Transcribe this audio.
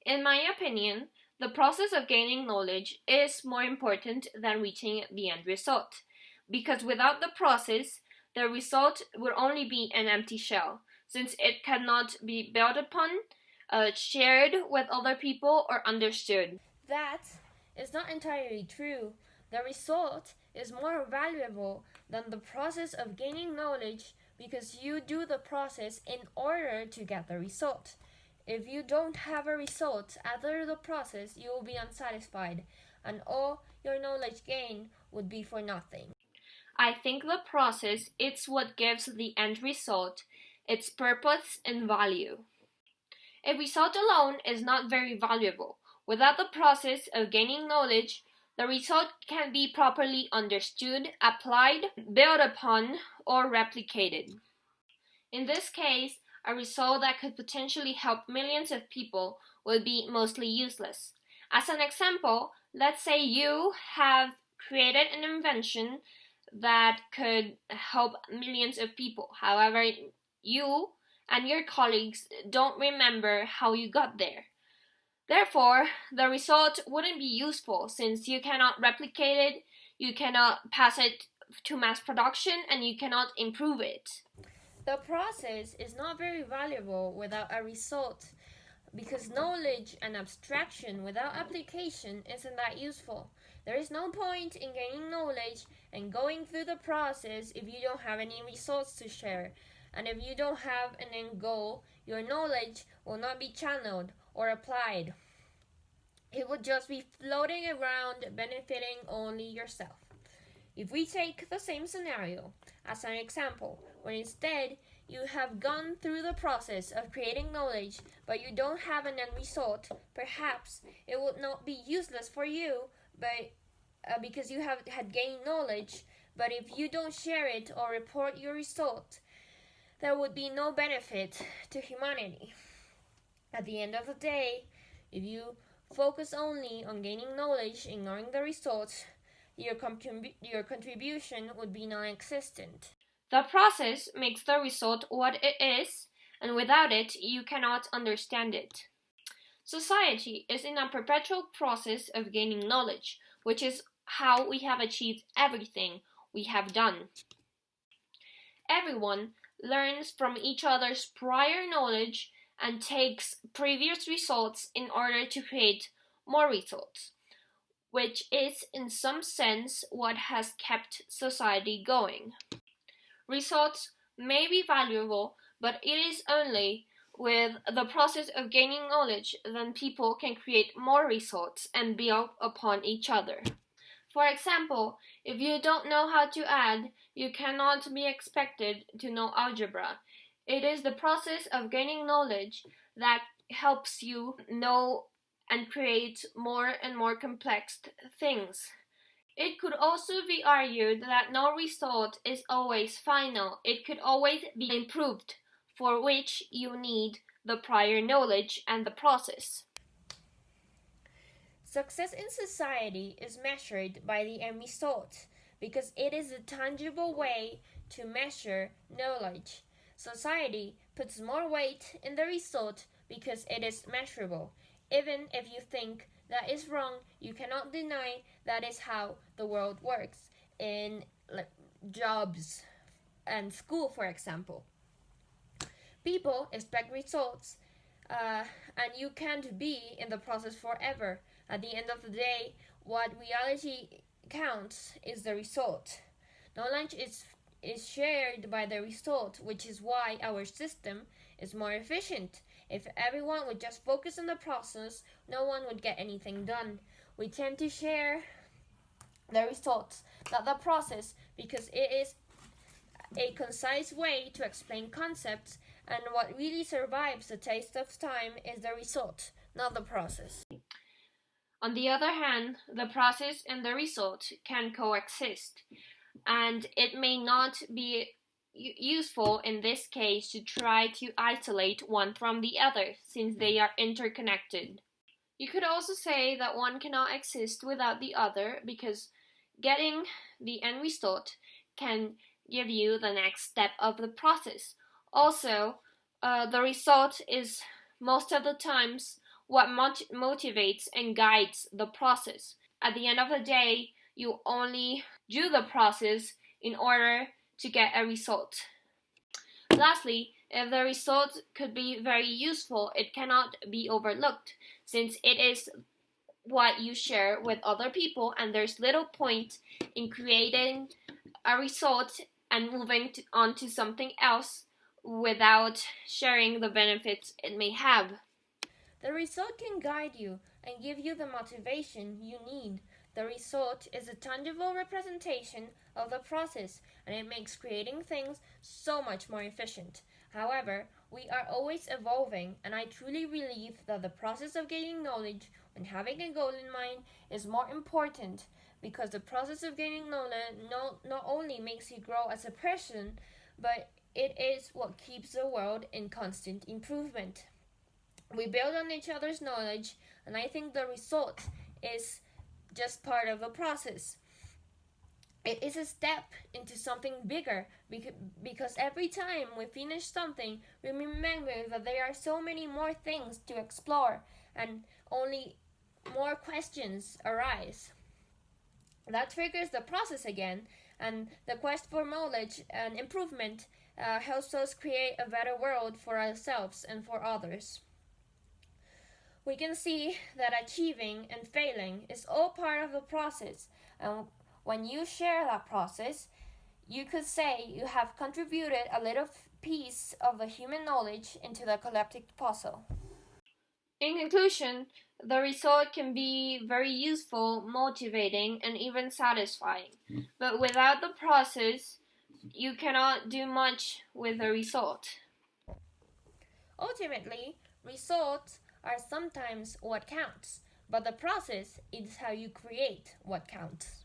In my opinion, the process of gaining knowledge is more important than reaching the end result, because without the process, the result will only be an empty shell, since it cannot be built upon, shared with other people, or understood. That is not entirely true. The result is more valuable than the process of gaining knowledge because you do the process in order to get the result. If you don't have a result after the process, you will be unsatisfied, and all your knowledge gain would be for nothing. I think the process is what gives the end result its purpose and value. A result alone is not very valuable. Without the process of gaining knowledge, the result can be properly understood, applied, built upon, or replicated. In this case, a result that could potentially help millions of people would be mostly useless. As an example, let's say you have created an invention that could help millions of people. However, you and your colleagues don't remember how you got there. Therefore, the result wouldn't be useful since you cannot replicate it, you cannot pass it to mass production, and you cannot improve it. The process is not very valuable without a result because knowledge and abstraction without application isn't that useful. There is no point in gaining knowledge and going through the process if you don't have any results to share. And if you don't have an end goal, your knowledge will not be channeled or applied. It would just be floating around benefiting only yourself. If we take the same scenario as an example, where instead you have gone through the process of creating knowledge but you don't have an end result, perhaps it would not be useless for you but because you have had gained knowledge, but if you don't share it or report your result, there would be no benefit to humanity. At the end of the day, if you focus only on gaining knowledge, ignoring the results, your contribution would be non existent. The process makes the result what it is, and without it, you cannot understand it. Society is in a perpetual process of gaining knowledge, which is how we have achieved everything we have done. Everyone learns from each other's prior knowledge and takes previous results in order to create more results, which is in some sense what has kept society going. Results may be valuable, but it is only with the process of gaining knowledge that people can create more results and build upon each other. For example, if you don't know how to add, you cannot be expected to know algebra. It is the process of gaining knowledge that helps you know and create more and more complex things. It could also be argued that no result is always final. It could always be improved, for which you need the prior knowledge and the process. Success in society is measured by the end result because it is a tangible way to measure knowledge. Society puts more weight in the result because it is measurable. Even if you think that is wrong, you cannot deny that is how the world works in jobs and school, for example. People expect results, and you can't be in the process forever. At the end of the day, what reality counts is the result. Knowledge is shared by the result, which is why our system is more efficient. If everyone would just focus on the process, no one would get anything done. We tend to share the results, not the process, because it is a concise way to explain concepts, and what really survives the taste of time is the result, not the process. On the other hand, the process and the result can coexist, and it may not be useful in this case to try to isolate one from the other since they are interconnected. You could also say that one cannot exist without the other because getting the end result can give you the next step of the process. Also, the result is most of the times what motivates and guides the process. At the end of the day, you only do the process in order to get a result. Lastly, if the result could be very useful, it cannot be overlooked, since it is what you share with other people, and there's little point in creating a result and moving on to something else without sharing the benefits it may have. The result can guide you and give you the motivation you need. The result is a tangible representation of the process, and it makes creating things so much more efficient. However, we are always evolving, and I truly believe that the process of gaining knowledge when having a goal in mind is more important, because the process of gaining knowledge not only makes you grow as a person, but it is what keeps the world in constant improvement. We build on each other's knowledge, and I think the result is just part of the process. It is a step into something bigger, because every time we finish something, we remember that there are so many more things to explore, and only more questions arise. That triggers the process again, and the quest for knowledge and improvement helps us create a better world for ourselves and for others. We can see that achieving and failing is all part of the process, and when you share that process, you could say you have contributed a little piece of the human knowledge into the collective puzzle. In conclusion, the result can be very useful, motivating, and even satisfying. But without the process, you cannot do much with the result. Ultimately, results are sometimes what counts, but the process is how you create what counts.